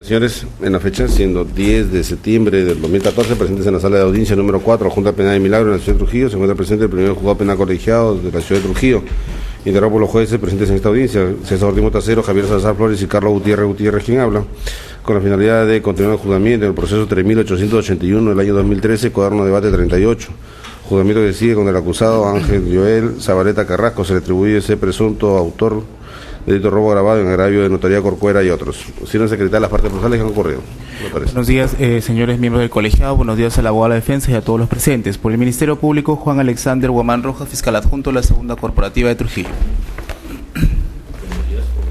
Señores, en la fecha, siendo 10 de septiembre del 2014, presentes en la sala de audiencia número 4, Junta Penal de Milagro, en la ciudad de Trujillo, se encuentra presente el primer juzgado penal colegiado de la ciudad de Trujillo, integrado por los jueces presentes en esta audiencia, César Ortiz Motacero, Javier Salazar Flores y Carlos Gutiérrez, quien habla, con la finalidad de continuar el juzgamiento en el proceso 3881 del año 2013, cuaderno de debate 38. Juzgamiento que sigue con el acusado Ángel Joel Zabaleta Carrasco, se le atribuye ser presunto autor delito de robo agravado en agravio de notaría Corcuera y otros. Señor secretario, las partes procesales que han ocurrido. Buenos días, señores miembros del colegiado. Buenos días a la abogada de defensa y a todos los presentes. Por el Ministerio Público, Juan Alexander Guamán Rojas, fiscal adjunto de la segunda corporativa de Trujillo. Buenos días, por el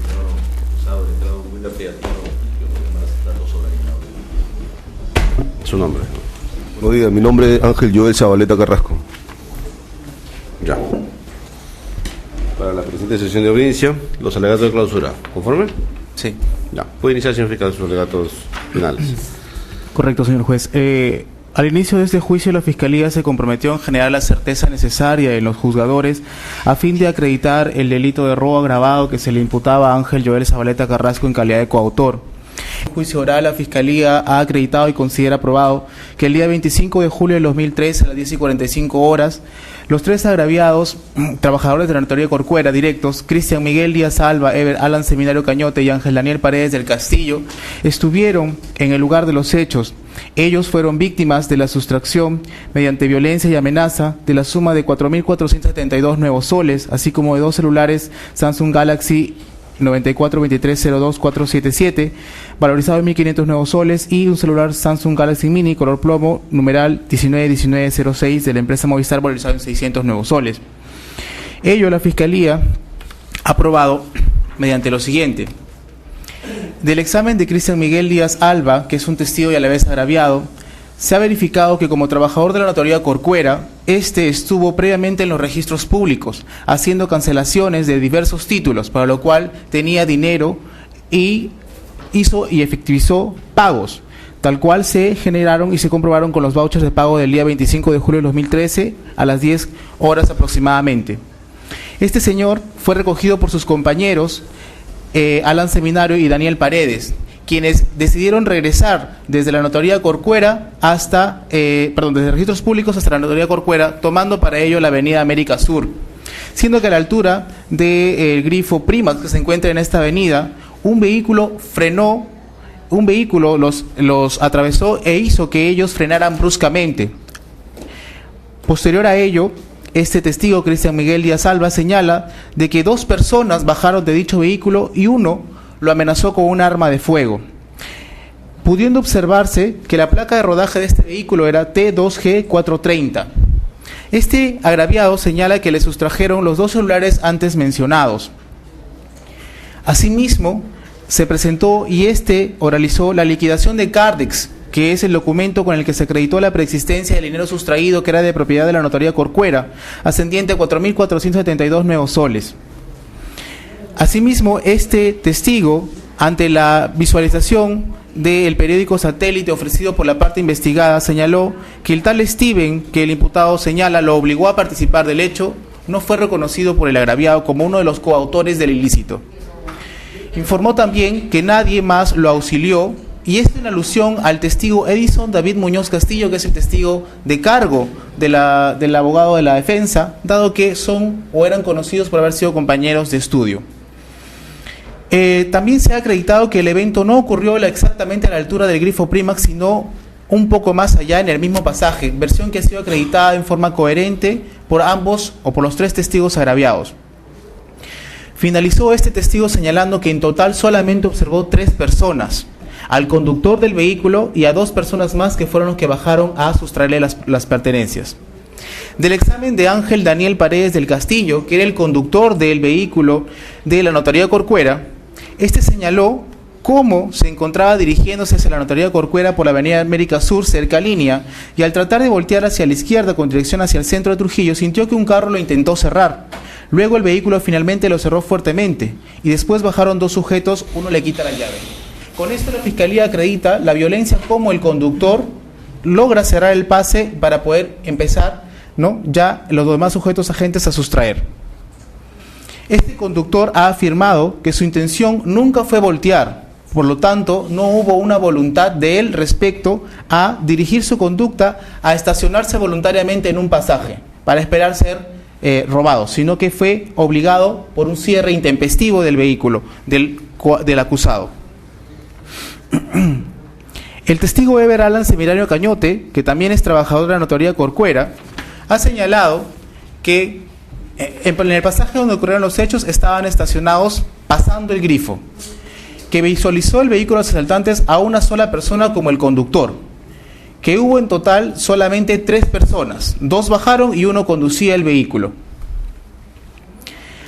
señor acusado, letrado Wilder Peatino, y demás datos sobre el Su nombre. Buenos días, mi nombre es Ángel Joel Zabaleta Carrasco. Ya. Para la presente sesión de audiencia, los alegatos de clausura. ¿Conforme? Sí. Ya. Puede iniciar, señor fiscal, sus alegatos finales. Correcto, señor juez. Al inicio de este juicio, la Fiscalía se comprometió en generar la certeza necesaria en los juzgadores a fin de acreditar el delito de robo agravado que se le imputaba a Ángel Joel Zabaleta Carrasco en calidad de coautor. En el juicio oral, la Fiscalía ha acreditado y considera aprobado que el día 25 de julio del 2013, a las 10:45, los tres agraviados, trabajadores de la notaría Corcuera directos, Cristian Miguel Díaz Alba, Ever Alan Seminario Cañote y Ángel Daniel Paredes del Castillo, estuvieron en el lugar de los hechos. Ellos fueron víctimas de la sustracción mediante violencia y amenaza de la suma de 4.472 nuevos soles, así como de 2 celulares Samsung Galaxy 942302-477, valorizado en 1.500 nuevos soles, y un celular Samsung Galaxy Mini color plomo, numeral 191906 de la empresa Movistar, valorizado en 600 nuevos soles. Ello la Fiscalía ha aprobado mediante lo siguiente. Del examen de Cristian Miguel Díaz Alba, que es un testigo y a la vez agraviado, se ha verificado que como trabajador de la notaría Corcuera, estuvo previamente en los registros públicos, haciendo cancelaciones de diversos títulos, para lo cual tenía dinero y hizo y efectivizó pagos, tal cual se generaron y se comprobaron con los vouchers de pago del día 25 de julio de 2013 a las 10 horas aproximadamente. Este señor fue recogido por sus compañeros Alan Seminario y Daniel Paredes, quienes decidieron regresar desde la notaría Corcuera hasta, desde registros públicos hasta la notaría Corcuera, tomando para ello la avenida América Sur, siendo que a la altura del grifo Primax que se encuentra en esta avenida, un vehículo los atravesó e hizo que ellos frenaran bruscamente. Posterior a ello, este testigo, Cristian Miguel Díaz Alba, señala de que 2 personas bajaron de dicho vehículo y uno lo amenazó con un arma de fuego, pudiendo observarse que la placa de rodaje de este vehículo era T2G430. Este agraviado señala que le sustrajeron los 2 celulares antes mencionados. Asimismo, se presentó y oralizó la liquidación de Cardex, que es el documento con el que se acreditó la preexistencia del dinero sustraído que era de propiedad de la notaría Corcuera, ascendiente a 4.472 nuevos soles. Asimismo, este testigo, ante la visualización del periódico Satélite ofrecido por la parte investigada, señaló que el tal Steven, que el imputado señala, lo obligó a participar del hecho, no fue reconocido por el agraviado como uno de los coautores del ilícito. Informó también que nadie más lo auxilió, y esto en alusión al testigo Edison David Muñoz Castillo, que es el testigo de cargo del abogado de la defensa, dado que son o eran conocidos por haber sido compañeros de estudio. También se ha acreditado que el evento no ocurrió exactamente a la altura del grifo Primax, sino un poco más allá en el mismo pasaje, versión que ha sido acreditada en forma coherente por ambos o por los 3 testigos agraviados. Finalizó este testigo señalando que en total solamente observó 3 personas, al conductor del vehículo y a 2 personas más que fueron los que bajaron a sustraerle las pertenencias. Del examen de Ángel Daniel Paredes del Castillo, que era el conductor del vehículo de la notaría Corcuera, señaló cómo se encontraba dirigiéndose hacia la notaría Corcuera por la avenida América Sur, cerca línea, y al tratar de voltear hacia la izquierda con dirección hacia el centro de Trujillo, sintió que un carro lo intentó cerrar. Luego el vehículo finalmente lo cerró fuertemente, y después bajaron 2 sujetos, uno le quita la llave. Con esto la Fiscalía acredita la violencia como el conductor logra cerrar el pase para poder empezar, ya los demás sujetos agentes a sustraer. Este conductor ha afirmado que su intención nunca fue voltear, Por lo tanto, no hubo una voluntad de él respecto a dirigir su conducta a estacionarse voluntariamente en un pasaje para esperar ser robado, sino que fue obligado por un cierre intempestivo del vehículo del acusado. El testigo Eber Alan Semirario Cañote, que también es trabajador de la notaría Corcuera, ha señalado que en el pasaje donde ocurrieron los hechos estaban estacionados pasando el grifo, que visualizó el vehículo de los asaltantes a una sola persona como el conductor, que hubo en total solamente 3 personas, 2 bajaron y 1 conducía el vehículo.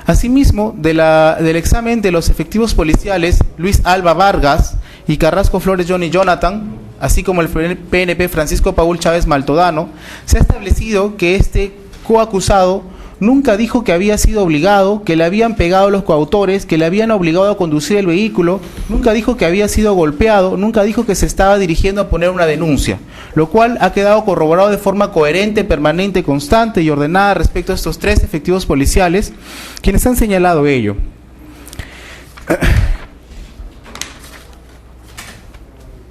Asimismo, del examen de los efectivos policiales Luis Alba Vargas y Carrasco Flores Johnny Jonathan, así como el PNP Francisco Paul Chávez Maltodano, se ha establecido que este coacusado nunca dijo que había sido obligado, que le habían pegado los coautores, que le habían obligado a conducir el vehículo, nunca dijo que había sido golpeado, nunca dijo que se estaba dirigiendo a poner una denuncia, lo cual ha quedado corroborado de forma coherente, permanente, constante y ordenada respecto a estos 3 efectivos policiales, quienes han señalado ello.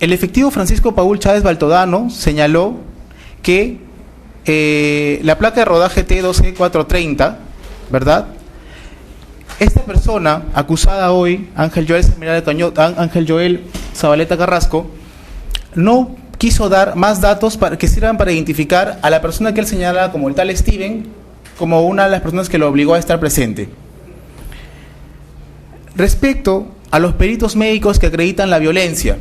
El efectivo Francisco Paul Chávez Baltodano señaló que la placa de rodaje T2G430, ¿verdad? Esta persona acusada hoy, Ángel Joel Zabaleta Carrasco, no quiso dar más datos que sirvan para identificar a la persona que él señala como el tal Steven, como una de las personas que lo obligó a estar presente. Respecto a los peritos médicos que acreditan la violencia,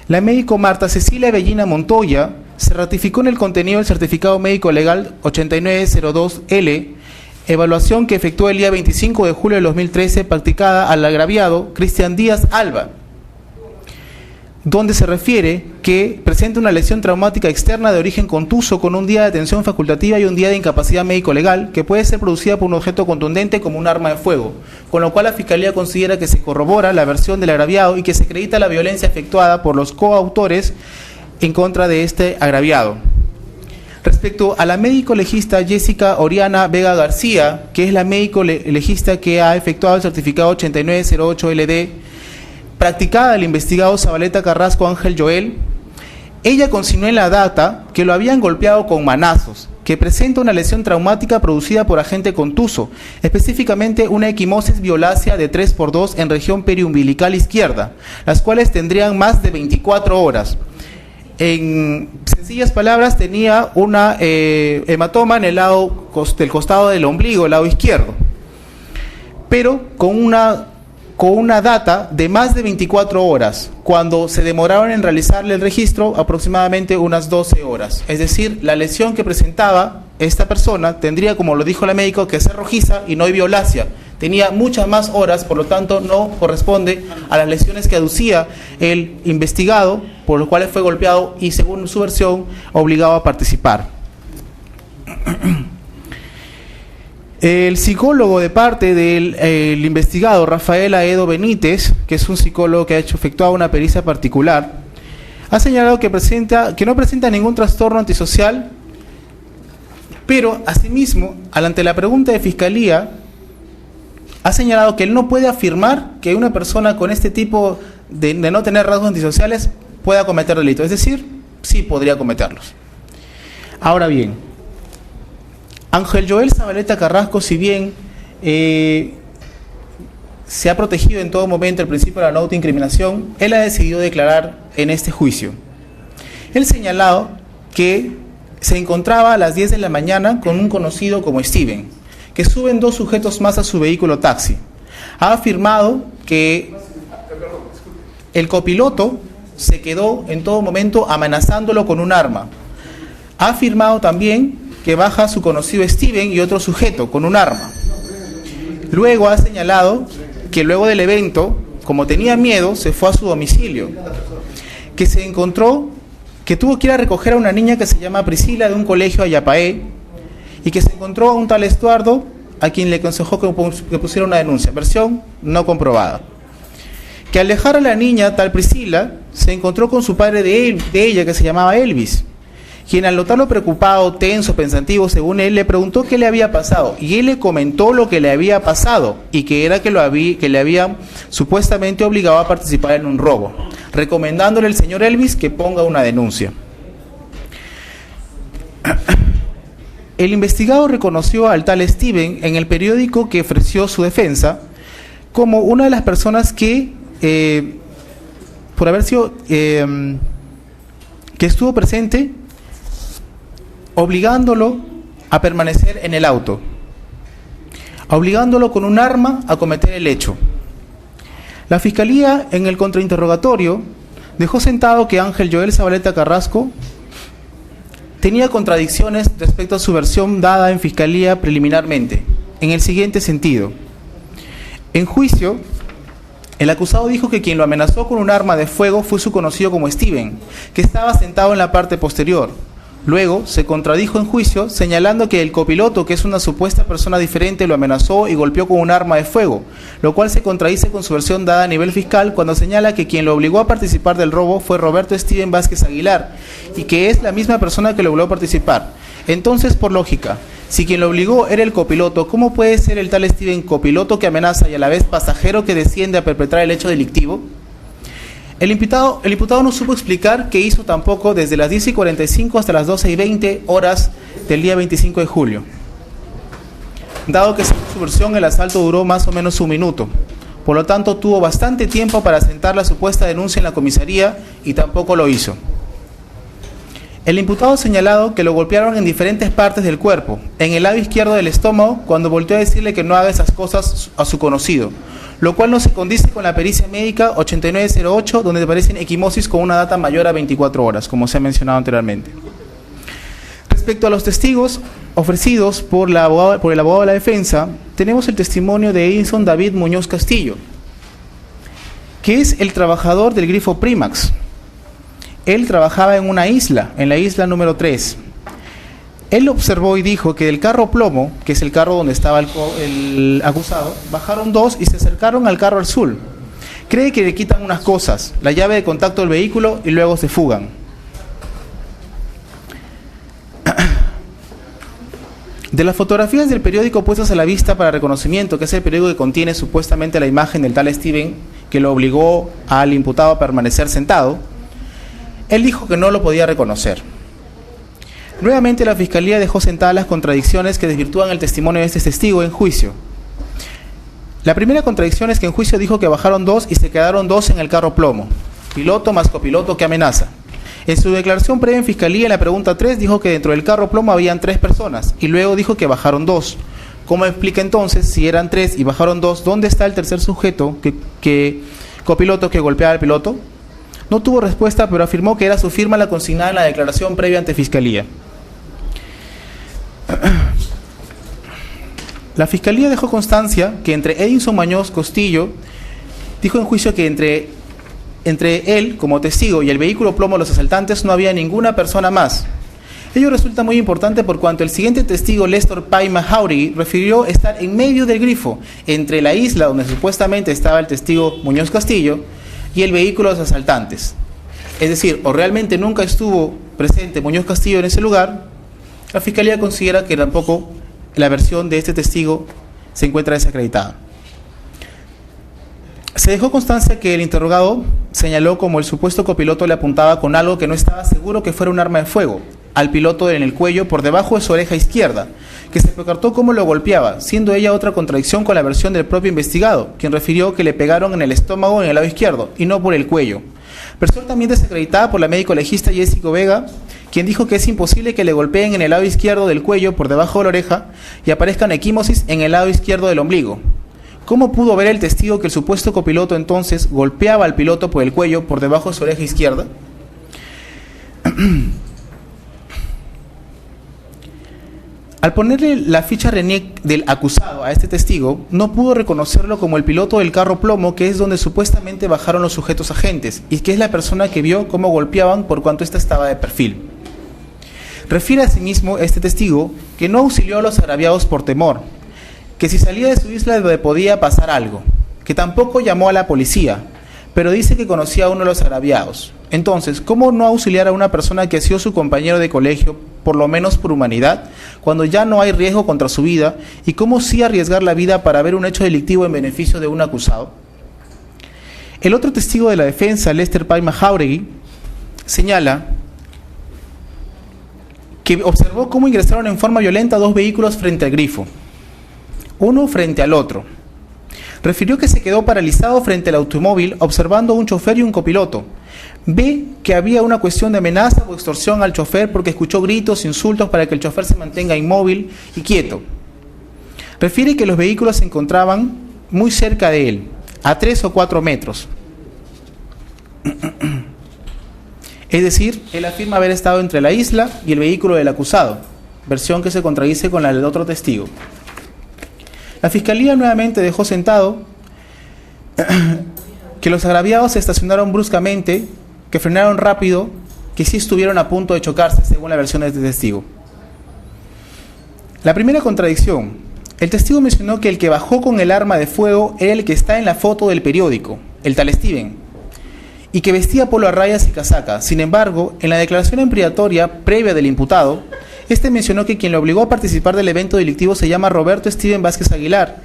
la médico Marta Cecilia Bellina Montoya se ratificó en el contenido del certificado médico legal 8902L, evaluación que efectuó el día 25 de julio de 2013, practicada al agraviado Cristian Díaz Alba, donde se refiere que presenta una lesión traumática externa de origen contuso con un día de atención facultativa y un día de incapacidad médico-legal que puede ser producida por un objeto contundente como un arma de fuego, con lo cual la Fiscalía considera que se corrobora la versión del agraviado y que se acredita la violencia efectuada por los coautores en contra de este agraviado. Respecto a la médico legista Jessica Oriana Vega García, que es la médico legista que ha efectuado el certificado 8908LD, practicada el investigado Zabaleta Carrasco Ángel Joel, ella consignó en la data que lo habían golpeado con manazos, que presenta una lesión traumática producida por agente contuso, específicamente una equimosis violácea de 3x2 en región periumbilical izquierda, las cuales tendrían más de 24 horas. En sencillas palabras, tenía una hematoma en el lado del costado del ombligo, el lado izquierdo, pero con una data de más de 24 horas, cuando se demoraron en realizarle el registro aproximadamente unas 12 horas. Es decir, la lesión que presentaba esta persona tendría, como lo dijo la médico, que ser rojiza y no hay violacia. Tenía muchas más horas, por lo tanto no corresponde a las lesiones que aducía el investigado, por los cuales fue golpeado y, según su versión, obligado a participar. El psicólogo de parte del investigado, Rafael Aedo Benítez, que es un psicólogo que ha efectuado una pericia particular, ha señalado que no presenta ningún trastorno antisocial, pero asimismo, ante la pregunta de Fiscalía, ha señalado que él no puede afirmar que una persona con este tipo de no tener rasgos antisociales pueda cometer delitos. Es decir, sí podría cometerlos. Ahora bien, Ángel Joel Zabaleta Carrasco, si bien se ha protegido en todo momento el principio de la no autoincriminación, él ha decidido declarar en este juicio. Él señalado que se encontraba a las 10 de la mañana con un conocido como Steven, que suben 2 sujetos más a su vehículo taxi. Ha afirmado que el copiloto se quedó en todo momento amenazándolo con un arma. Ha afirmado también que baja su conocido Steven y otro sujeto con un arma. Luego ha señalado que luego del evento, como tenía miedo, se fue a su domicilio, que se encontró, que tuvo que ir a recoger a una niña que se llama Priscila de un colegio Ayapaé, y que se encontró a un tal Estuardo a quien le aconsejó que pusiera una denuncia, versión no comprobada. Que al dejar a la niña, tal Priscila, se encontró con su padre de ella, que se llamaba Elvis, quien al notarlo preocupado, tenso, pensativo, según él, le preguntó qué le había pasado, y él le comentó lo que le había pasado, y que era que le habían supuestamente obligado a participar en un robo, recomendándole al señor Elvis que ponga una denuncia. El investigado reconoció al tal Steven en el periódico que ofreció su defensa como una de las personas que, por haber sido, que estuvo presente, obligándolo a permanecer en el auto, obligándolo con un arma a cometer el hecho. La Fiscalía, en el contrainterrogatorio, dejó sentado que Ángel Joel Zabaleta Carrasco tenía contradicciones respecto a su versión dada en Fiscalía preliminarmente, en el siguiente sentido. En juicio, el acusado dijo que quien lo amenazó con un arma de fuego fue su conocido como Steven, que estaba sentado en la parte posterior. Luego se contradijo en juicio, señalando que el copiloto, que es una supuesta persona diferente, lo amenazó y golpeó con un arma de fuego, lo cual se contradice con su versión dada a nivel fiscal cuando señala que quien lo obligó a participar del robo fue Roberto Steven Vázquez Aguilar y que es la misma persona que lo obligó a participar. Entonces, por lógica, si quien lo obligó era el copiloto, ¿cómo puede ser el tal Steven copiloto que amenaza y a la vez pasajero que desciende a perpetrar el hecho delictivo? El imputado no supo explicar qué hizo tampoco desde las 10:45 hasta las 12:20 horas del día 25 de julio. Dado que según su versión el asalto duró más o menos un minuto, por lo tanto tuvo bastante tiempo para asentar la supuesta denuncia en la comisaría y tampoco lo hizo. El imputado ha señalado que lo golpearon en diferentes partes del cuerpo, en el lado izquierdo del estómago, cuando volteó a decirle que no haga esas cosas a su conocido, lo cual no se condice con la pericia médica 8908, donde aparecen equimosis con una data mayor a 24 horas, como se ha mencionado anteriormente. Respecto a los testigos ofrecidos por el abogado de la defensa, tenemos el testimonio de Edison David Muñoz Castillo, que es el trabajador del grifo Primax. Él trabajaba en una isla, en la isla número 3. Él observó y dijo que del carro plomo, que es el carro donde estaba el acusado, bajaron dos y se acercaron al carro azul. Cree que le quitan unas cosas, la llave de contacto del vehículo, y luego se fugan. De las fotografías del periódico puestas a la vista para reconocimiento, que es el periódico que contiene supuestamente la imagen del tal Steven, que lo obligó al imputado a permanecer sentado, él dijo que no lo podía reconocer. Nuevamente la Fiscalía dejó sentadas las contradicciones que desvirtúan el testimonio de este testigo en juicio. La primera contradicción es que en juicio dijo que bajaron dos y se quedaron dos en el carro plomo, piloto más copiloto que amenaza. En su declaración previa en Fiscalía, en la pregunta 3, dijo que dentro del carro plomo habían 3 personas y luego dijo que bajaron 2. ¿Cómo explica entonces, si eran 3 y bajaron 2, dónde está el tercer sujeto copiloto que golpeaba al piloto? No tuvo respuesta, pero afirmó que era su firma la consignada en la declaración previa ante Fiscalía. La Fiscalía dejó constancia que entre Edison Muñoz Castillo, dijo en juicio que entre él como testigo y el vehículo plomo de los asaltantes no había ninguna persona más. Ello resulta muy importante por cuanto el siguiente testigo, Lester Paima Jauregui, refirió estar en medio del grifo, entre la isla donde supuestamente estaba el testigo Muñoz Castillo y el vehículo de los asaltantes. Es decir, o realmente nunca estuvo presente Muñoz Castillo en ese lugar. La Fiscalía considera que tampoco la versión de este testigo se encuentra desacreditada. Se dejó constancia que el interrogado señaló como el supuesto copiloto le apuntaba con algo que no estaba seguro que fuera un arma de fuego al piloto en el cuello por debajo de su oreja izquierda, que se percató cómo lo golpeaba, siendo ella otra contradicción con la versión del propio investigado, quien refirió que le pegaron en el estómago en el lado izquierdo y no por el cuello. Versión también desacreditada por la médico legista Jessica Vega, quien dijo que es imposible que le golpeen en el lado izquierdo del cuello por debajo de la oreja y aparezcan equimosis en el lado izquierdo del ombligo. ¿Cómo pudo ver el testigo que el supuesto copiloto entonces golpeaba al piloto por el cuello por debajo de su oreja izquierda? Al ponerle la ficha RENIEC del acusado a este testigo, no pudo reconocerlo como el piloto del carro plomo, que es donde supuestamente bajaron los sujetos agentes, y que es la persona que vio cómo golpeaban por cuanto ésta estaba de perfil. Refiere asimismo este testigo que no auxilió a los agraviados por temor, que si salía de su isla donde podía pasar algo, que tampoco llamó a la policía, pero dice que conocía a uno de los agraviados. Entonces, ¿cómo no auxiliar a una persona que ha sido su compañero de colegio, por lo menos por humanidad, cuando ya no hay riesgo contra su vida? ¿Y cómo sí arriesgar la vida para ver un hecho delictivo en beneficio de un acusado? El otro testigo de la defensa, Lester Paima Jauregui, señala que observó cómo ingresaron en forma violenta dos vehículos frente al grifo, uno frente al otro. Refirió que se quedó paralizado frente al automóvil observando a un chofer y un copiloto. Ve que había una cuestión de amenaza o extorsión al chofer porque escuchó gritos, insultos para que el chofer se mantenga inmóvil y quieto. Refiere que los vehículos se encontraban muy cerca de él, a 3 o 4 metros. Es decir, él afirma haber estado entre la isla y el vehículo del acusado, versión que se contradice con la del otro testigo. La Fiscalía nuevamente dejó sentado que los agraviados se estacionaron bruscamente, que frenaron rápido, que sí estuvieron a punto de chocarse, según la versión de este testigo. La primera contradicción: el testigo mencionó que el que bajó con el arma de fuego era el que está en la foto del periódico, el tal Steven, y que vestía polo a rayas y casaca. Sin embargo, en la declaración ampliatoria previa del imputado, este mencionó que quien lo obligó a participar del evento delictivo se llama Roberto Steven Vázquez Aguilar,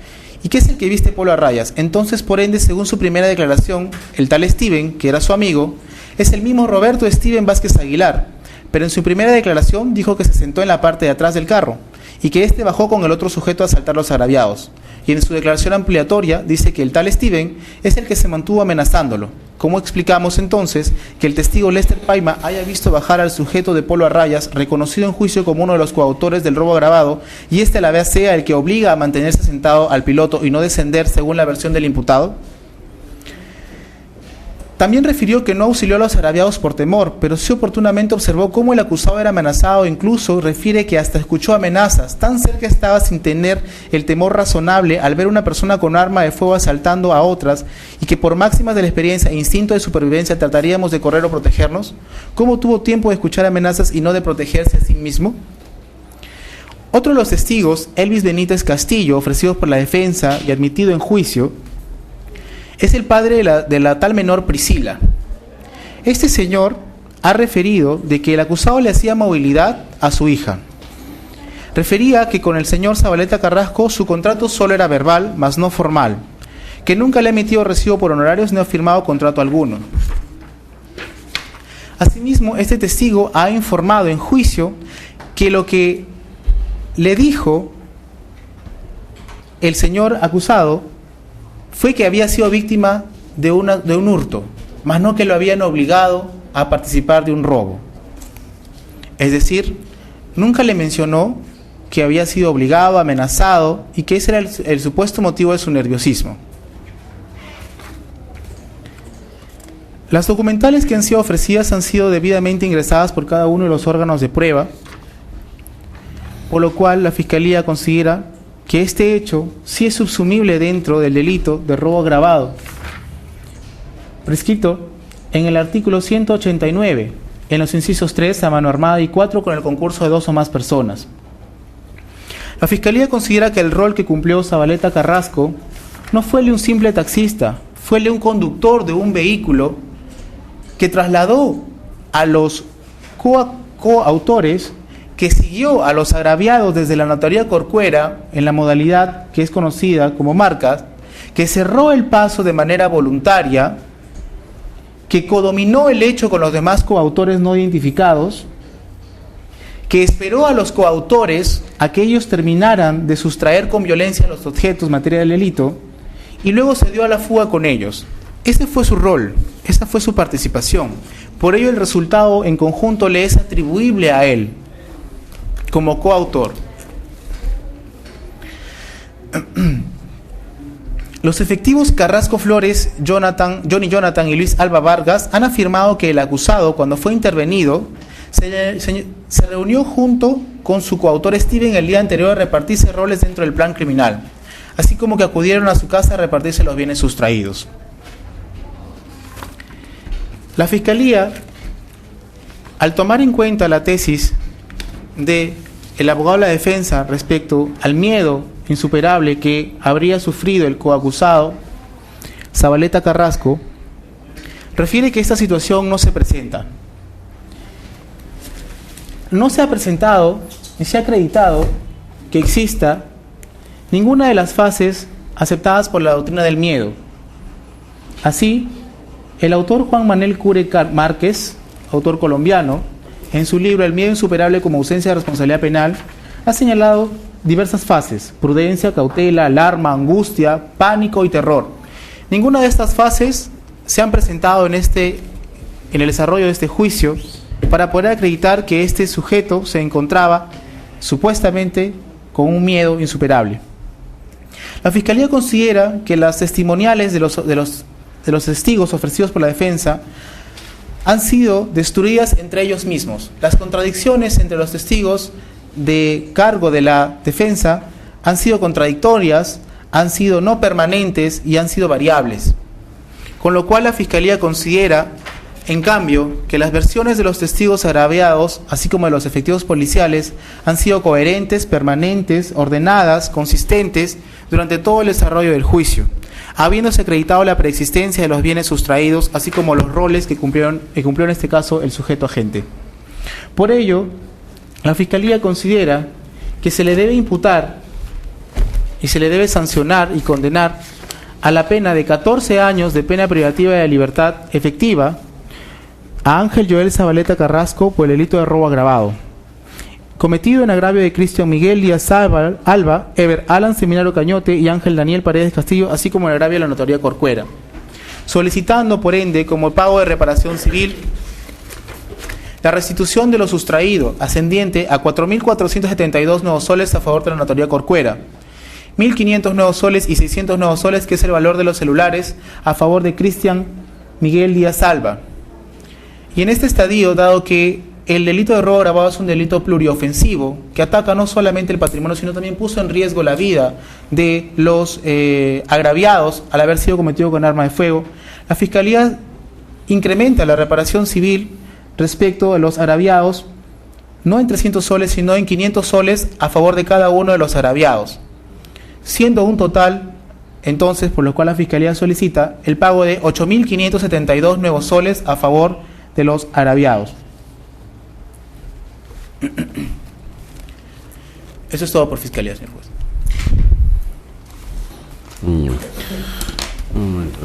y que es el que viste polo a rayas. Entonces, por ende, según su primera declaración, el tal Steven, que era su amigo, es el mismo Roberto Steven Vázquez Aguilar, pero en su primera declaración dijo que se sentó en la parte de atrás del carro y que éste bajó con el otro sujeto a asaltar a los agraviados. Y en su declaración ampliatoria dice que el tal Steven es el que se mantuvo amenazándolo. ¿Cómo explicamos entonces que el testigo Lester Paima haya visto bajar al sujeto de polo a rayas, reconocido en juicio como uno de los coautores del robo agravado, y este a la vez sea el que obliga a mantenerse sentado al piloto y no descender, según la versión del imputado? También refirió que no auxilió a los agraviados por temor, pero sí oportunamente observó cómo el acusado era amenazado. Incluso refiere que hasta escuchó amenazas, tan cerca estaba sin tener el temor razonable al ver una persona con arma de fuego asaltando a otras, y que por máximas de la experiencia e instinto de supervivencia trataríamos de correr o protegernos. ¿Cómo tuvo tiempo de escuchar amenazas y no de protegerse a sí mismo? Otro de los testigos, Elvis Benítez Castillo, ofrecido por la defensa y admitido en juicio, es el padre de la tal menor Priscila. Este señor ha referido de que el acusado le hacía movilidad a su hija. Refería que con el señor Zabaleta Carrasco su contrato solo era verbal, mas no formal, que nunca le ha emitido recibo por honorarios ni ha firmado contrato alguno. Asimismo, este testigo ha informado en juicio que lo que le dijo el señor acusado fue que había sido víctima de un hurto, mas no que lo habían obligado a participar de un robo. Es decir, nunca le mencionó que había sido obligado, amenazado, y que ese era el supuesto motivo de su nerviosismo. Las documentales que han sido ofrecidas han sido debidamente ingresadas por cada uno de los órganos de prueba, por lo cual la Fiscalía considera que este hecho sí es subsumible dentro del delito de robo agravado, prescrito en el artículo 189, en los incisos 3 a mano armada y 4 con el concurso de 2 o más personas. La Fiscalía considera que el rol que cumplió Zabaleta Carrasco no fue el de un simple taxista, fue el de un conductor de un vehículo que trasladó a los coautores, que siguió a los agraviados desde la notaría Corcuera en la modalidad que es conocida como marcas, que cerró el paso de manera voluntaria, que codominó el hecho con los demás coautores no identificados, que esperó a los coautores a que ellos terminaran de sustraer con violencia los objetos materia del delito y luego se dio a la fuga con ellos. Ese fue su rol, esa fue su participación. Por ello el resultado en conjunto le es atribuible a él como coautor. Los efectivos Carrasco Flores, Johnny Jonathan y Luis Alba Vargas han afirmado que el acusado, cuando fue intervenido, se reunió junto con su coautor Steven el día anterior a repartirse roles dentro del plan criminal, así como que acudieron a su casa a repartirse los bienes sustraídos. La Fiscalía, al tomar en cuenta la tesis de el abogado de la defensa respecto al miedo insuperable que habría sufrido el coacusado Zabaleta Carrasco, refiere que esta situación no se presenta. No se ha presentado ni se ha acreditado que exista ninguna de las fases aceptadas por la doctrina del miedo. Así, el autor Juan Manuel Cure Márquez, autor colombiano, en su libro El miedo insuperable como ausencia de responsabilidad penal, ha señalado diversas fases: prudencia, cautela, alarma, angustia, pánico y terror. Ninguna de estas fases se han presentado en el desarrollo de este juicio para poder acreditar que este sujeto se encontraba supuestamente con un miedo insuperable. La Fiscalía considera que las testimoniales de los testigos ofrecidos por la defensa han sido destruidas entre ellos mismos. Las contradicciones entre los testigos de cargo de la defensa han sido contradictorias, han sido no permanentes y han sido variables. Con lo cual la Fiscalía considera, en cambio, que las versiones de los testigos agraviados, así como de los efectivos policiales, han sido coherentes, permanentes, ordenadas, consistentes durante todo el desarrollo del juicio, habiéndose acreditado la preexistencia de los bienes sustraídos, así como los roles que cumplió en este caso el sujeto agente. Por ello, la Fiscalía considera que se le debe imputar y se le debe sancionar y condenar a la pena de 14 años de pena privativa de libertad efectiva a Ángel Joel Zabaleta Carrasco por el delito de robo agravado, cometido en agravio de Cristian Miguel Díaz Alba, Ever Alan Seminario Cañote y Ángel Daniel Paredes Castillo, así como en agravio de la notaría Corcuera, solicitando por ende como pago de reparación civil la restitución de lo sustraído, ascendiente a 4.472 nuevos soles a favor de la notaría Corcuera, 1.500 nuevos soles y 600 nuevos soles, que es el valor de los celulares, a favor de Cristian Miguel Díaz Alba. Y en este estadio, dado que el delito de robo agravado es un delito pluriofensivo, que ataca no solamente el patrimonio, sino también puso en riesgo la vida de los agraviados al haber sido cometido con arma de fuego, la Fiscalía incrementa la reparación civil respecto a los agraviados, no en 300 soles, sino en 500 soles a favor de cada uno de los agraviados, siendo un total, entonces, por lo cual la Fiscalía solicita el pago de 8.572 nuevos soles a favor de los agraviados. Eso es todo por Fiscalía, señor juez. Un momento.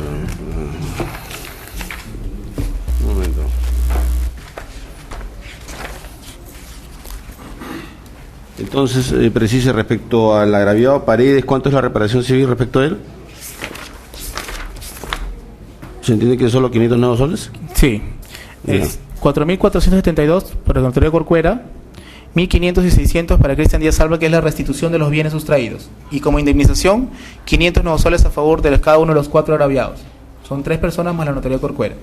Entonces, precise respecto al agraviado Paredes, ¿cuánto es la reparación civil respecto a él? ¿Se entiende que es solo 500 nuevos soles? Sí. Es 4.472 por la notaría Corcuera, 1.500 y 600 para Cristian Díaz Alba, que es la restitución de los bienes sustraídos. Y como indemnización, 500 nuevos soles a favor de cada uno de los 4 agraviados. Son 3 personas más la notaría Corcuera.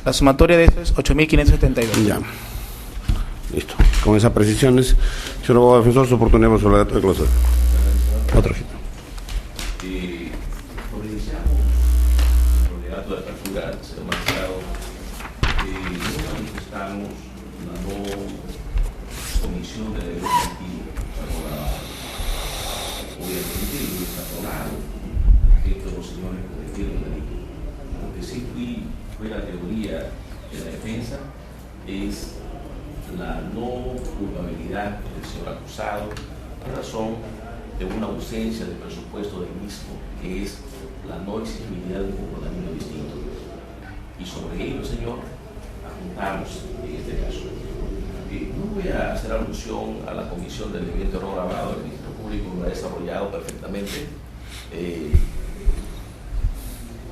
La sumatoria de eso es 8.572. Ya. Listo. Con esas precisiones, señor abogado defensor, su oportunidad sobre la declaración. Otro ejemplo. Iniciamos el relato de apertura, señor magistrado. No manifestamos la no comisión de derecho adquirido. Obviamente, no está aprobado respecto a los señores que cometieron el delito. Lo que sí fue la teoría de la defensa es la no culpabilidad del señor acusado en razón de una ausencia de presupuesto del mismo, que es la no exigibilidad de un comportamiento distinto. Y sobre ello, señor, apuntamos en este caso. No voy a hacer alusión a la comisión del delito de robo agravado. El Ministerio Público lo ha desarrollado perfectamente.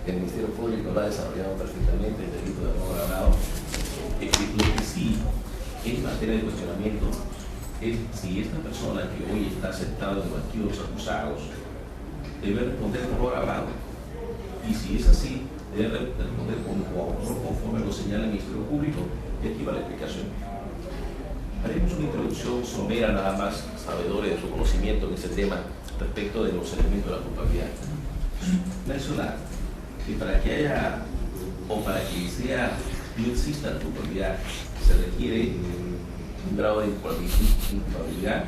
El Ministerio Público lo ha desarrollado perfectamente, el delito de robo agravado. Lo que sí, en materia de cuestionamiento, es si esta persona que hoy está aceptada en los acusados debe responder por agravado, y si es así, debe responder conforme lo señala el Ministerio Público, y aquí va la explicación. Haremos una introducción somera, nada más, sabedores de su conocimiento en este tema respecto de los elementos de la culpabilidad. Mencionar que para que haya, o para que no exista la culpabilidad, se requiere un grado de culpabilidad,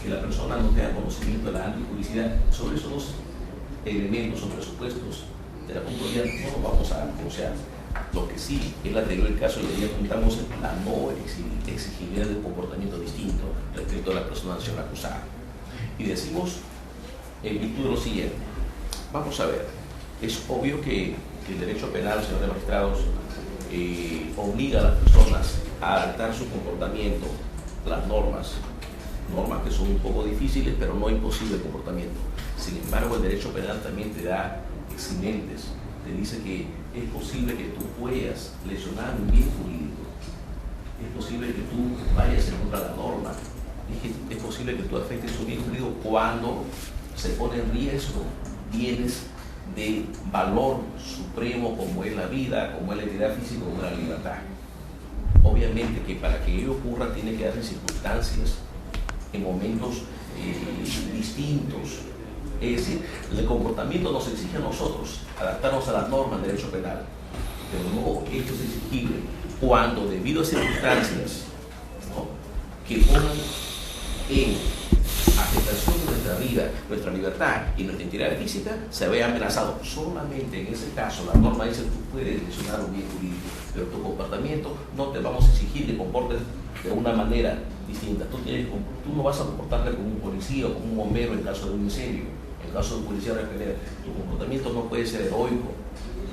que la persona no tenga conocimiento de la antipublicidad. Sobre esos dos elementos o presupuestos de la puntualidad no nos vamos a denunciar. Lo que sí, él anterior el caso, y ahí apuntamos la no exigibilidad de un comportamiento distinto respecto a la persona acción acusada. Y decimos en virtud de lo siguiente. Vamos a ver, es obvio que el derecho penal, señores magistrados, obliga a las personas a adaptar su comportamiento, las normas que son un poco difíciles, pero no imposible el comportamiento. Sin embargo, el derecho penal también te da eximentes, te dice que es posible que tú puedas lesionar un bien jurídico, es posible que tú vayas en contra de la norma, es posible que tú afectes un bien jurídico cuando se pone en riesgo bienes de valor supremo como es la vida, como es la integridad física, como es la libertad. Obviamente que para que ello ocurra tiene que darse circunstancias en momentos distintos. Es decir, el comportamiento nos exige a nosotros adaptarnos a las normas del derecho penal, pero no esto es exigible cuando debido a circunstancias, ¿no?, que pongan en afectación de nuestra vida, nuestra libertad y nuestra integridad física, se vea amenazado. Solamente en ese caso la norma dice tú puedes lesionar un bien jurídico, pero tu comportamiento no te vamos a exigir que comportes de una manera distinta. Tú no vas a comportarte como un policía o como un bombero en caso de un incendio, en caso de un policía repeler. Tu comportamiento no puede ser heroico,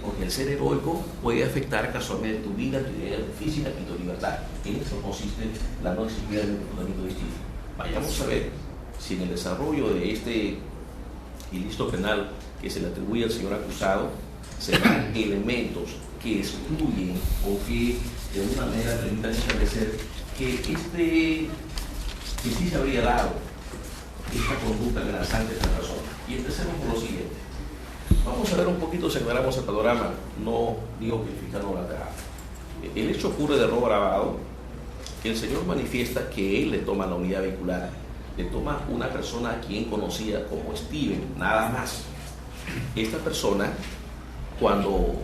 porque el ser heroico puede afectar casualmente tu vida, tu integridad física y tu libertad. En eso consiste la no exigibilidad de un comportamiento distinto. Vayamos a ver si en el desarrollo de este ilícito penal que se le atribuye al señor acusado se dan elementos que excluyen o que de alguna manera permitan establecer que sí se habría dado esta conducta amenazante de esta persona. Y empecemos por lo siguiente. Vamos a ver un poquito, si aclaramos el panorama, no digo que el fiscal no lo aclara. El hecho ocurre de robo agravado. El señor manifiesta que él le toma la unidad vehicular, le toma una persona a quien conocía como Steven, nada más. Esta persona, cuando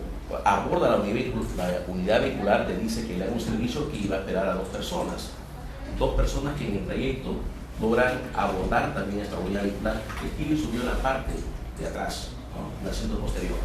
aborda la unidad vehicular, le dice que le da un servicio que iba a esperar a dos personas que en el trayecto logran abordar también esta unidad vehicular. Steven subió en la parte de atrás, ¿no?, el asiento posterior.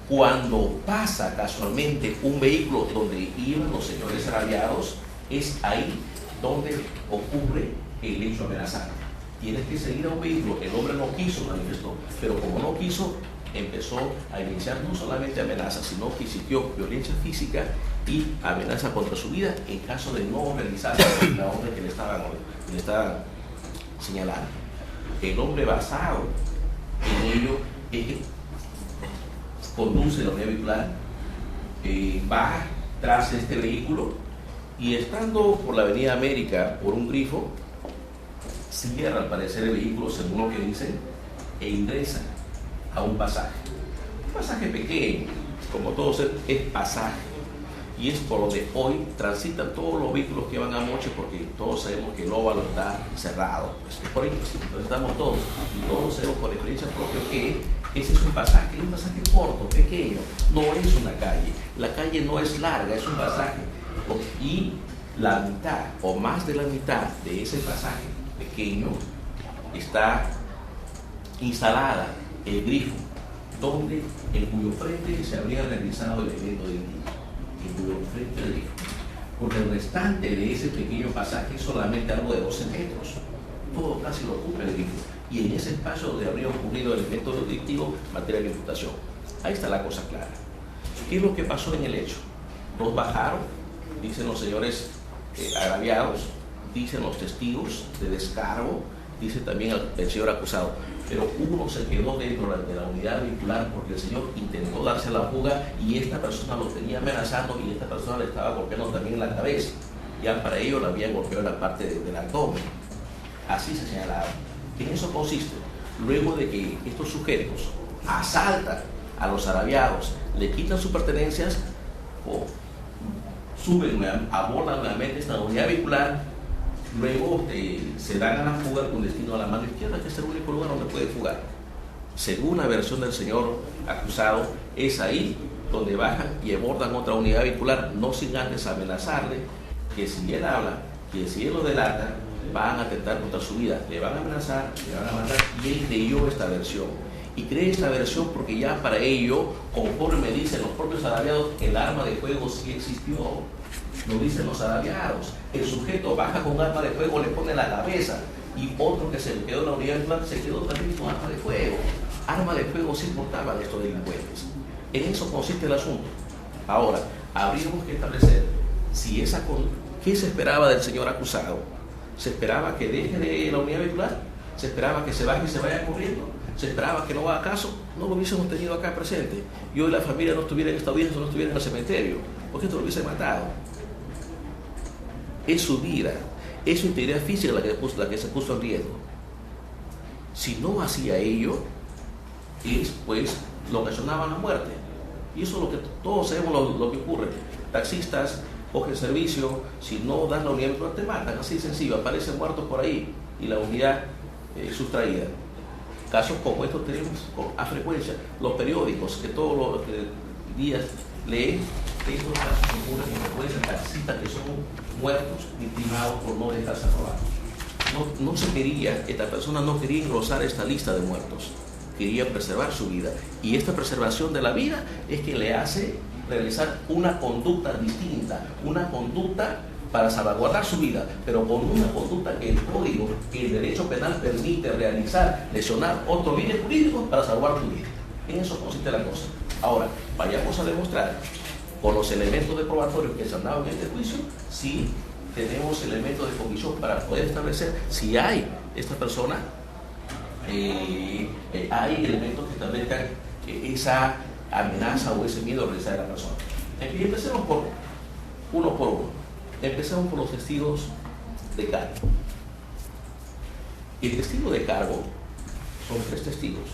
Cuando pasa casualmente un vehículo donde iban los señores agraviados, es ahí donde ocurre el hecho amenazante. Tienes que seguir a un vehículo. El hombre no quiso, manifestó, pero como no quiso, empezó a iniciar no solamente amenazas, sino que existió violencia física y amenaza contra su vida en caso de no realizar la orden que le estaban señalando. El hombre, basado en ello, conduce la unidad vehicular, va tras este vehículo y estando por la avenida América, por un grifo, cierra al parecer el vehículo, según lo que dicen, e ingresa a un pasaje pequeño, como todos es pasaje, y es por donde hoy transitan todos los vehículos que van a Moche, porque todos sabemos que el óvalo está cerrado, pues por ahí estamos todos, y todos sabemos por experiencia propia que ese es un pasaje corto, pequeño, no es una calle, la calle no es larga, es un pasaje, y la mitad o más de la mitad de ese pasaje pequeño está instalada el grifo, donde en cuyo frente se habría realizado el evento del día, en cuyo frente del grifo, porque el restante de ese pequeño pasaje es solamente algo de 12 metros, todo casi lo ocupa el grifo, y en ese espacio donde habría ocurrido el evento delictivo, materia de imputación. Ahí está la cosa clara. ¿Qué es lo que pasó en el hecho? Nos bajaron, dicen los señores agraviados, dicen los testigos de descargo, dice también el señor acusado, pero uno se quedó dentro de la unidad vehicular porque el señor intentó darse la fuga y esta persona lo tenía amenazando y esta persona le estaba golpeando también en la cabeza. Ya para ello le habían golpeado en la parte del abdomen. Así se señalaba. En eso consiste. Luego de que estos sujetos asaltan a los agraviados, le quitan sus pertenencias o suben, abordan nuevamente esta unidad vehicular, luego se dan a la fuga con destino a la mano izquierda, que es el único lugar donde puede fugar. Según la versión del señor acusado, es ahí donde bajan y abordan otra unidad vehicular, no sin antes amenazarle que si él habla, que si él lo delata, van a atentar contra su vida, le van a amenazar, le van a matar, y él creyó esta versión. Y cree esta versión porque ya para ello, conforme me dicen los propios agraviados, el arma de fuego sí existió. Lo dicen los agraviados. El sujeto baja con arma de fuego, le pone en la cabeza, y otro que se quedó en la unidad de plan se quedó también con arma de fuego. Arma de fuego sí portaban estos delincuentes. En eso consiste el asunto. Ahora, habríamos que establecer si ¿qué se esperaba del señor acusado? ¿Se esperaba que deje de la unidad vehicular? ¿Se esperaba que se baje y se vaya corriendo? ¿Se esperaba que no haga caso? No lo hubiésemos tenido acá presente. Y hoy la familia no estuviera en esta audiencia, no estuviera en el cementerio, porque esto lo hubiese matado. Es su vida, es su integridad física la que se puso en riesgo. Si no hacía ello, pues lo ocasionaba la muerte. Y eso es lo que todos sabemos lo que ocurre. Taxistas cogen servicio, si no dan la unidad, te matan, así de sencillo, aparecen muertos por ahí y la unidad sustraída. Casos como estos tenemos a frecuencia. Los periódicos que todos los días leen, estos casos ocurren en frecuencia, taxistas que son muertos, victimados por no dejarse robar. No se quería, esta persona no quería engrosar esta lista de muertos, quería preservar su vida. Y esta preservación de la vida es que le hace realizar una conducta distinta, una conducta para salvaguardar su vida, pero con una conducta que el código, que el derecho penal permite realizar, lesionar otros bienes jurídicos para salvar tu vida. En eso consiste la cosa. Ahora, vayamos a demostrar con los elementos de probatorio que se han dado en este juicio, si tenemos elementos de convicción para poder establecer si hay esta persona, hay elementos que establezcan esa amenaza o ese miedo a realizar a la persona. Y empecemos por uno. Empezamos por los testigos de cargo. El testigo de cargo son 3 testigos,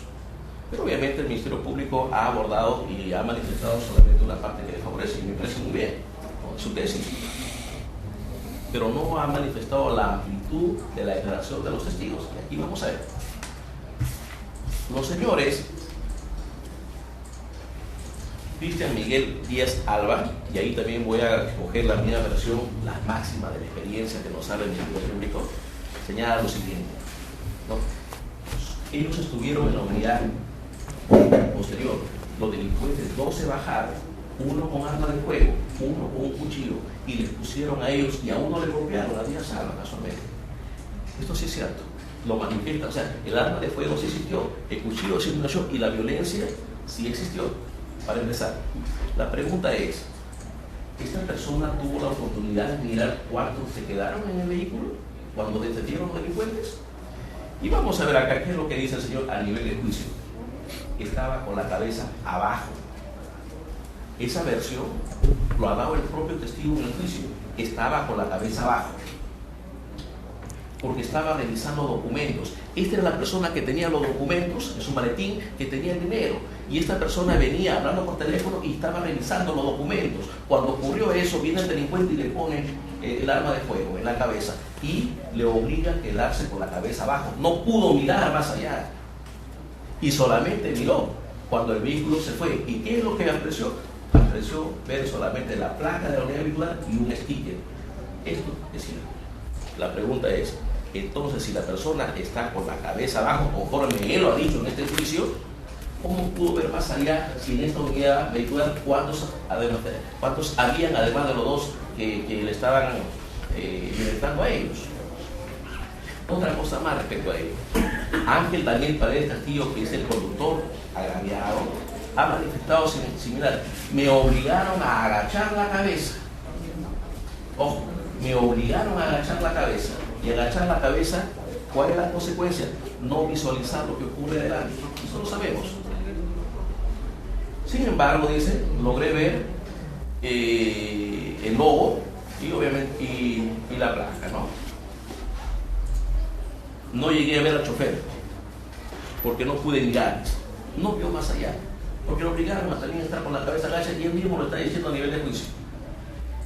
pero obviamente el Ministerio Público ha abordado y ha manifestado solamente una parte que le favorece, y me parece muy bien, ¿no? Su tesis, pero no ha manifestado la amplitud de la declaración de los testigos. Y aquí vamos a ver. Los señores Cristian Miguel Díaz Alba, y ahí también voy a coger la misma versión, la máxima de la experiencia que nos sale el Ministerio Público, señala lo siguiente, ¿no? Ellos estuvieron en la unidad posterior, los delincuentes 2 se bajaron, uno con arma de fuego, uno con un cuchillo, y les pusieron a ellos, y a uno le golpearon, a Díaz Alba casualmente. Esto sí es cierto, lo manifiesta, o sea, el arma de fuego sí existió, el cuchillo sí existió, y la violencia sí existió. Para empezar, la pregunta es, ¿esta persona tuvo la oportunidad de mirar cuántos se quedaron en el vehículo cuando detuvieron los delincuentes? Y vamos a ver acá qué es lo que dice el señor a nivel de juicio. Estaba con la cabeza abajo. Esa versión lo ha dado el propio testigo en el juicio. Estaba con la cabeza abajo, porque estaba revisando documentos. Esta era la persona que tenía los documentos en su maletín, que tenía el dinero. Y esta persona venía hablando por teléfono y estaba revisando los documentos. Cuando ocurrió eso, viene el delincuente y le pone el arma de fuego en la cabeza y le obliga a quedarse con la cabeza abajo. No pudo mirar más allá y solamente miró cuando el vehículo se fue. ¿Y qué es lo que apreció? Apreció ver solamente la placa de la unidad vehicular y un sticker. Esto es cierto. La pregunta es, entonces, si la persona está con la cabeza abajo, conforme él lo ha dicho en este juicio, ¿cómo pudo ver más allá si en esta unidad vehicular cuántos habían, además de los 2 que le estaban violentando a ellos? Otra cosa más respecto a ello. Ángel Daniel Paredes Castillo, que es el conductor agraviado, ha manifestado similar. Me obligaron a agachar la cabeza. Ojo, me obligaron a agachar la cabeza. Y agachar la cabeza, ¿cuál es la consecuencia? No visualizar lo que ocurre delante. Eso lo sabemos. Sin embargo, dice, logré ver el logo y obviamente y la placa, ¿no? No llegué a ver al chofer porque no pude mirar. No vio más allá, porque lo obligaron a también estar con la cabeza agacha, y él mismo lo está diciendo a nivel de juicio.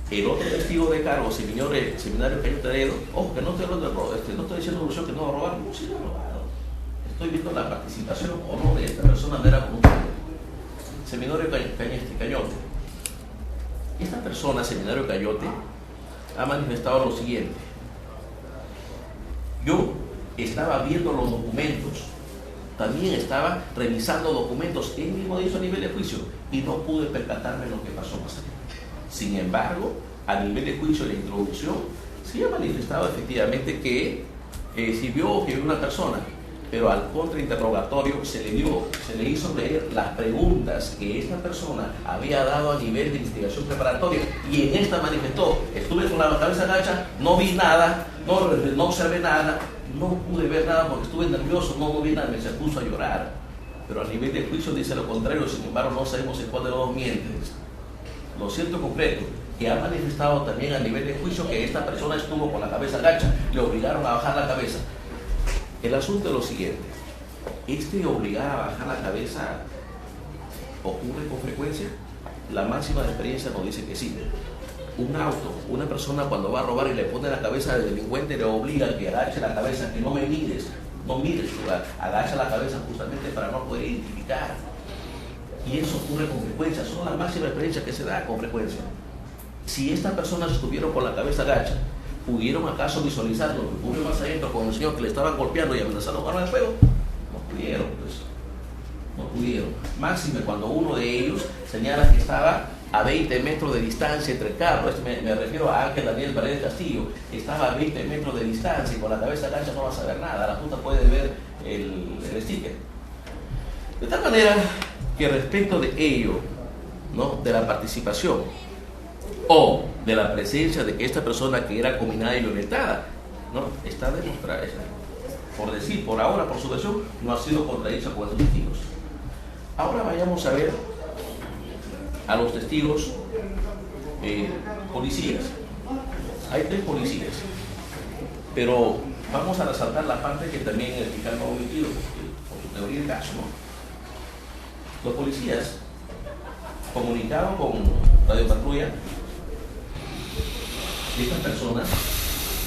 El otro testigo de cargo, Seminario Cayote Aredo, ojo, que no estoy hablando de robo, no estoy diciendo que no va a robar, no, sí lo ha robado. Estoy viendo la participación o no de esta persona de la voluntad. Seminario Cayote. Esta persona, Seminario Cayote, ha manifestado lo siguiente. Yo estaba viendo los documentos también estaba revisando documentos. Él mismo hizo a nivel de juicio y no pude percatarme de lo que pasó más allá. Sin embargo, a nivel de juicio de la introducción, sí ha manifestado efectivamente que si vio que una persona, pero al contrainterrogatorio se le hizo leer las preguntas que esta persona había dado a nivel de investigación preparatoria, y en esta manifestó: estuve con la cabeza agacha, no vi nada, no observé nada, no pude ver nada porque estuve nervioso, no vi nada, se puso a llorar. Pero a nivel de juicio dice lo contrario. Sin embargo, no sabemos en cuál de los dos miente. Lo cierto concreto, que ha manifestado también a nivel de juicio que esta persona estuvo con la cabeza agacha, le obligaron a bajar la cabeza. El asunto es lo siguiente: obligar a bajar la cabeza ocurre con frecuencia. La máxima de experiencia nos dice que sí. Un auto, una persona cuando va a robar y le pone la cabeza del delincuente, le obliga a que agache la cabeza, que no mires, agacha la cabeza justamente para no poder identificar. Y eso ocurre con frecuencia, son las máximas experiencias que se da con frecuencia. Si estas personas estuvieron con la cabeza agacha, ¿pudieron acaso visualizar lo que ocurrió más adentro con el señor que le estaban golpeando y amenazando con arma de fuego? No pudieron, pues. No pudieron. Máxime cuando uno de ellos señala que estaba a 20 metros de distancia entre carros. Me refiero a Ángel Daniel Paredes Castillo. Estaba a 20 metros de distancia y con la cabeza agacha no vas a ver nada. La Junta puede ver el sticker. De tal manera que respecto de ello, ¿no?, de la participación o de la presencia de que esta persona que era combinada y violentada, ¿no?, está demostrada, por ahora, por su versión, no ha sido contradicha por los testigos. Ahora vayamos a ver a los testigos policías. Hay 3 policías, pero vamos a resaltar la parte que también el fiscal no ha omitido por su teoría del caso, ¿no? Los policías comunicaron con Radio Patrulla. Estas personas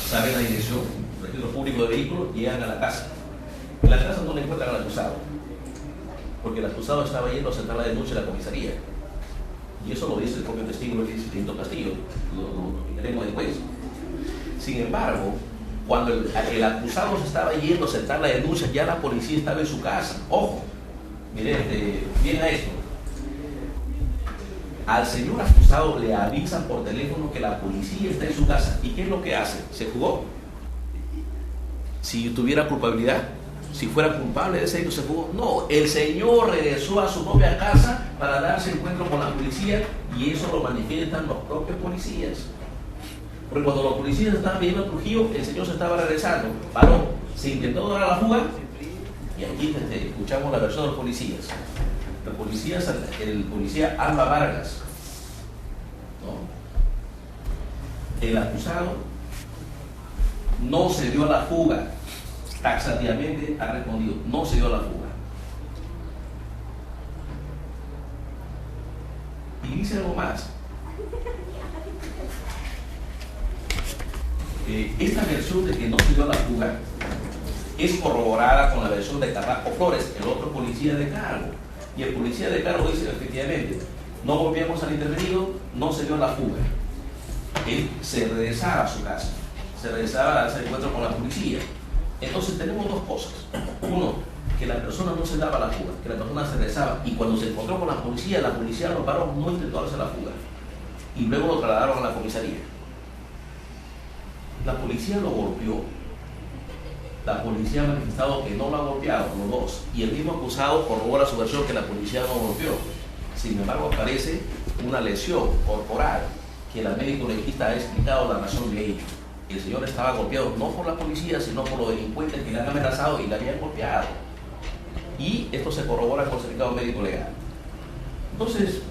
saben la dirección, registro público de vehículos, llegan a la casa. En la casa no le encuentran al acusado, porque el acusado estaba yendo a sentar la denuncia en la comisaría. Y eso lo dice el propio testigo, el Distinto Castillo, lo veremos después. Sin embargo, cuando el acusado se estaba yendo a sentar la denuncia, ya la policía estaba en su casa. Ojo, miren, bien a esto. Al señor acusado le avisan por teléfono que la policía está en su casa. ¿Y qué es lo que hace? ¿Se jugó? Si tuviera culpabilidad, si fuera culpable de ese hecho, ¿se jugó? No, el señor regresó a su propia casa para darse encuentro con la policía, y eso lo manifiestan los propios policías. Porque cuando los policías estaban viendo a Trujillo, el señor se estaba regresando, paró, se intentó dar a la fuga, y aquí escuchamos la versión de los policías. El policía Alba Vargas, ¿no?, el acusado no se dio a la fuga. Taxativamente ha respondido: no se dio a la fuga. Y dice algo más. Esta versión de que no se dio a la fuga es corroborada con la versión de Carrasco Flores, el otro policía de cargo. Y el policía de cargo dice efectivamente: no golpeamos al intervenido, no se dio a la fuga. Él se regresaba a su casa, se regresaba a ese encuentro con la policía. Entonces tenemos 2 cosas. Uno, que la persona no se daba a la fuga, que la persona se regresaba, y cuando se encontró con la policía lo paró, no intentó darse la fuga, y luego lo trasladaron a la comisaría. La policía lo golpeó. La policía ha manifestado que no lo ha golpeado, los 2, y el mismo acusado corrobora su versión que la policía no lo golpeó. Sin embargo, aparece una lesión corporal que la médico legista ha explicado la razón de ello. El señor estaba golpeado no por la policía, sino por los delincuentes que le han amenazado y le habían golpeado. Y esto se corrobora con el certificado médico legal. Entonces,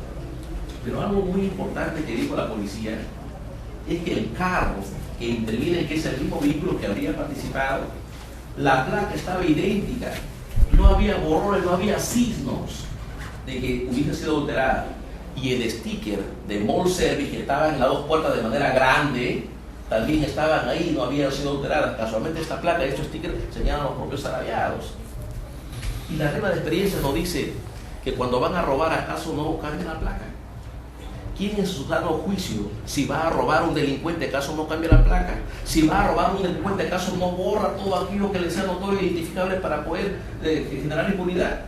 pero algo muy importante que dijo la policía es que el carro que interviene, que es el mismo vehículo que habría participado, la placa estaba idéntica, no había borrones, no había signos de que hubiese sido adulterada. Y el sticker de Mall Service, que estaba en las 2 puertas de manera grande, también estaban ahí, no habían sido alteradas. Casualmente esta placa, estos stickers, señalan los propios agraviados. Y la regla de experiencia nos dice que cuando van a robar, ¿acaso no cambien la placa? ¿Quién en su sano juicio, si va a robar a un delincuente, acaso no cambia la placa? Si va a robar a un delincuente, acaso no borra todo aquello que le sea notorio e identificable para poder generar impunidad?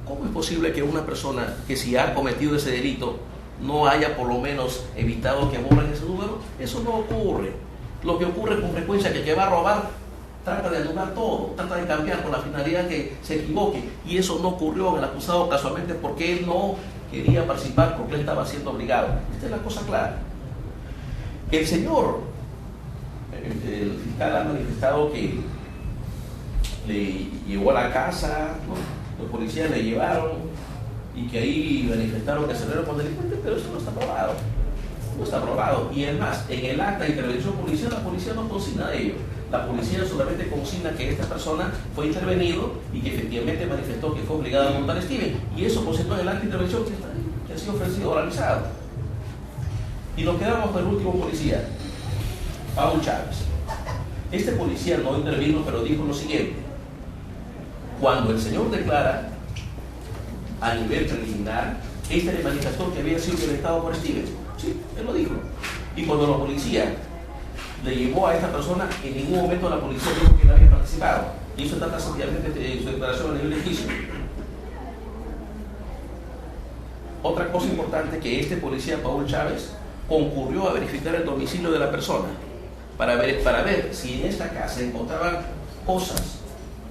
¿Cómo es posible que una persona que si ha cometido ese delito no haya por lo menos evitado que borren ese número? Eso no ocurre. Lo que ocurre con frecuencia es que el que va a robar trata de anular todo, trata de cambiar con la finalidad que se equivoque, y eso no ocurrió en el acusado casualmente porque él no quería participar, porque él estaba siendo obligado. Esta es la cosa clara. El señor, el fiscal ha manifestado que le llevó a la casa, ¿no? Los policías le llevaron y que ahí manifestaron que se reunieron con delincuentes, pero eso no está probado. No está probado. Y además, en el acta de intervención policial, la policía no consigna de ello. La policía solamente consigna que esta persona fue intervenido y que efectivamente manifestó que fue obligado a montar a Steven. Y eso concentró en el acta de intervención que ha sido ofrecido oralizado. Y nos quedamos con el último policía, Paul Chávez. Este policía no intervino, pero dijo lo siguiente: cuando el señor declara a nivel preliminar, este le manifestó que había sido violentado por Steven. Sí, él lo dijo. Y cuando la policía le llevó a esta persona, en ningún momento la policía dijo que no había participado. Y eso está tasativamente en su declaración a nivel de juicio. Otra cosa importante, que este policía, Paul Chávez, concurrió a verificar el domicilio de la persona para ver si en esta casa encontraban cosas,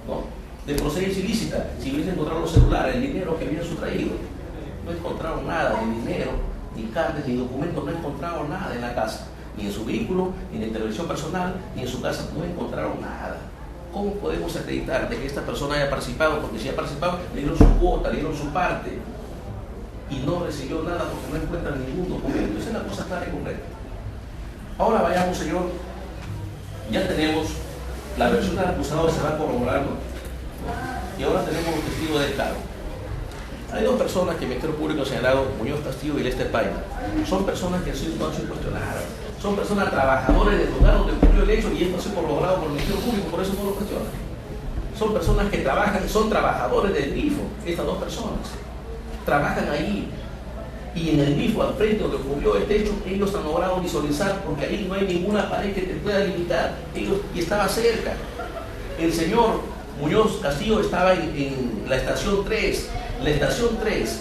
¿no?, de procedencia ilícita, si hubiesen encontrado los celulares, el dinero que habían sustraído. No encontraron nada de dinero, ni cartas, ni documentos, no encontraron nada en la casa, ni en su vehículo, ni en la intervención personal, ni en su casa, no encontraron nada. ¿Cómo podemos acreditar de que esta persona haya participado? Porque si ha participado, le dieron su cuota, le dieron su parte, y no recibió nada porque no encuentran ningún documento. Esa es la cosa clara y concreta. Ahora vayamos, señor, ya tenemos la versión del acusado, se va corroborando, y ahora tenemos los testigos del cargo. Hay dos personas que el Ministerio Público ha señalado, Muñoz Castillo y Lester Paima. Son personas que no han sido cuestionadas. Son personas trabajadores del lugar donde ocurrió el hecho, y esto ha sido corroborado por el Ministerio Público, por eso no lo cuestionan. Son personas que trabajan, son trabajadores del grifo. Estas dos personas trabajan ahí, y en el grifo, al frente donde ocurrió este hecho, ellos han logrado visualizar, porque ahí no hay ninguna pared que te pueda limitar, y estaba cerca. El señor Muñoz Castillo estaba en la estación 3. La estación 3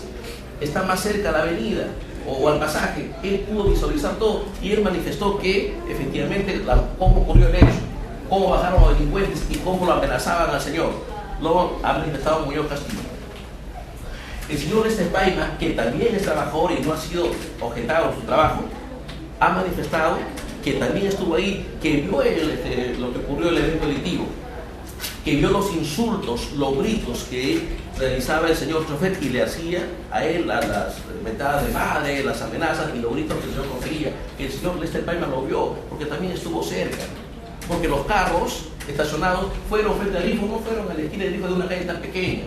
está más cerca a la avenida o al pasaje. Él pudo visualizar todo, y él manifestó que efectivamente cómo ocurrió el hecho, cómo bajaron los delincuentes y cómo lo amenazaban al señor. Lo ha manifestado Muñoz Castillo. El señor Lester Paima, que también es trabajador y no ha sido objetado en su trabajo, ha manifestado que también estuvo ahí, que vio lo que ocurrió en el evento delictivo, que vio los insultos, los gritos que realizaba el señor chofer y le hacía a él las mentadas de madre, las amenazas y los gritos que el señor conseguía. El señor Lester Paima lo vio porque también estuvo cerca, porque los carros estacionados fueron frente al grifo, no fueron a la esquina del grifo de una calle tan pequeña.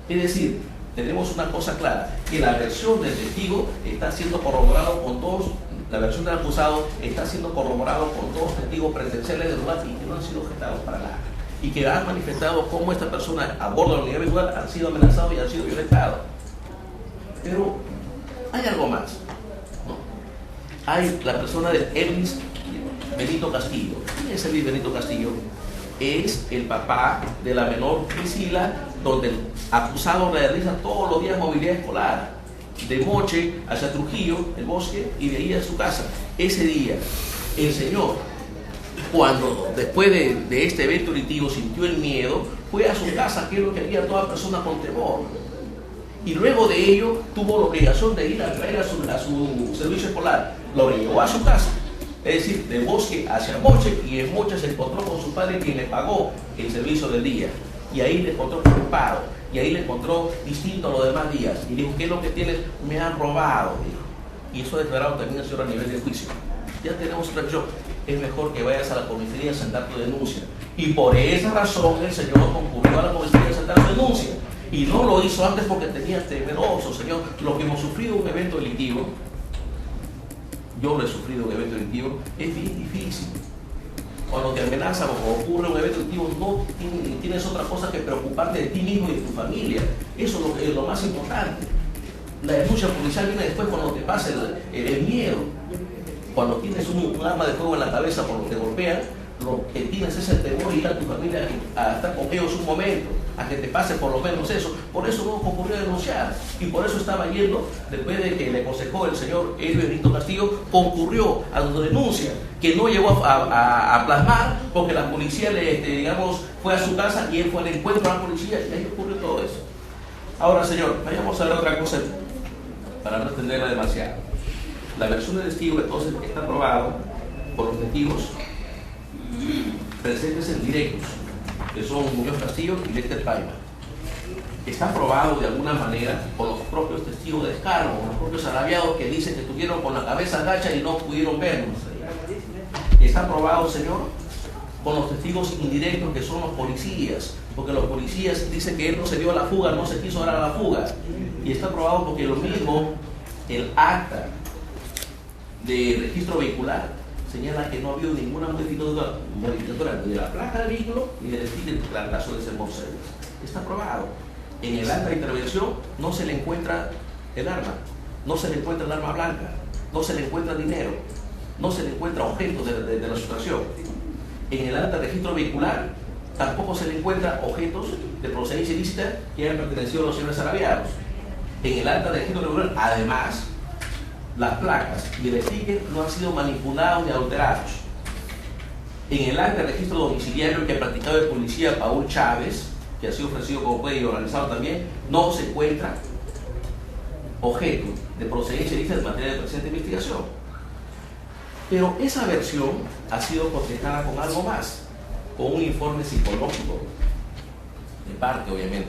Es decir, tenemos una cosa clara, que la versión del testigo está siendo corroborado con todos, la versión del acusado está siendo corroborado con todos los testigos presenciales del lugar y que no han sido objetados para nada, y que han manifestado cómo esta persona a bordo de la unidad visual han sido amenazados y han sido violentados. Pero hay algo más, ¿no? Hay la persona de Elvis Benito Castillo. ¿Quién es Elvis Benito Castillo? Es el papá de la menor Priscila, donde el acusado realiza todos los días movilidad escolar, de Moche hacia Trujillo, el bosque, y de ahí a su casa. Ese día, el señor, cuando después de este evento delictivo sintió el miedo, fue a su casa, que es lo que haría toda persona con temor. Y luego de ello, tuvo la obligación de ir a traer a su servicio escolar. Lo llevó a su casa, es decir, de Bosque hacia Moche, y en Moche se encontró con su padre, quien le pagó el servicio del día. Y ahí le encontró preocupado, y ahí le encontró distinto a los demás días. Y dijo: ¿qué es lo que tienes? Me han robado, dijo. Y eso ha declarado también el señor a nivel de juicio. Ya tenemos otra opción. Es mejor que vayas a la comisaría a sentar tu denuncia. Y por esa razón el señor concurrió a la comisaría a sentar su denuncia. Y no lo hizo antes porque tenía temeroso, señor. Lo que hemos sufrido un evento delictivo, yo lo he sufrido un evento delictivo, es bien difícil. Cuando te amenazan o ocurre un evento delictivo, no tienes otra cosa que preocuparte de ti mismo y de tu familia. Eso es lo más importante. La denuncia policial viene después cuando te pasa el miedo. Cuando tienes un arma de fuego en la cabeza por lo que te golpean, lo que tienes es el temor y ir a tu familia a estar con ellos un momento, a que te pase por lo menos eso. Por eso no concurrió a denunciar, y por eso estaba yendo, después de que le aconsejó el señor Elio Benito Castillo, concurrió a la denuncia, que no llegó a plasmar, porque la policía digamos, fue a su casa y él fue al encuentro a la policía, y ahí ocurrió todo eso. Ahora, señor, vayamos a ver otra cosa para no extenderla demasiado. La versión de testigo, entonces, está probado por los testigos presentes en directos, que son Muñoz Castillo y Lester Paima. Está probado de alguna manera por los propios testigos de descargo, los propios agraviados que dicen que estuvieron con la cabeza agacha y no pudieron vernos. Está probado, señor, con los testigos indirectos, que son los policías, porque los policías dicen que él no se dio a la fuga, no se quiso dar a la fuga. Y está probado porque lo mismo, el acta de registro vehicular señala que no ha habido ninguna modificadora ni de la placa del vehículo ni del sticker de declaración de ser Mercedes. Está probado. En el acta de intervención no se le encuentra el arma, no se le encuentra el arma blanca, no se le encuentra dinero, no se le encuentra objetos de la sustracción. En el acta de registro vehicular tampoco se le encuentra objetos de procedencia ilícita que hayan pertenecido a los señores agraviados. En el acta de registro vehicular, además, las placas y el sticker no han sido manipulados ni adulterados. En el acta de registro domiciliario que ha practicado el policía Paul Chávez, que ha sido ofrecido como puede y organizado también, no se encuentra objeto de procedencia ilícita en materia de presente investigación. Pero esa versión ha sido cotejada con algo más, con un informe psicológico, de parte obviamente,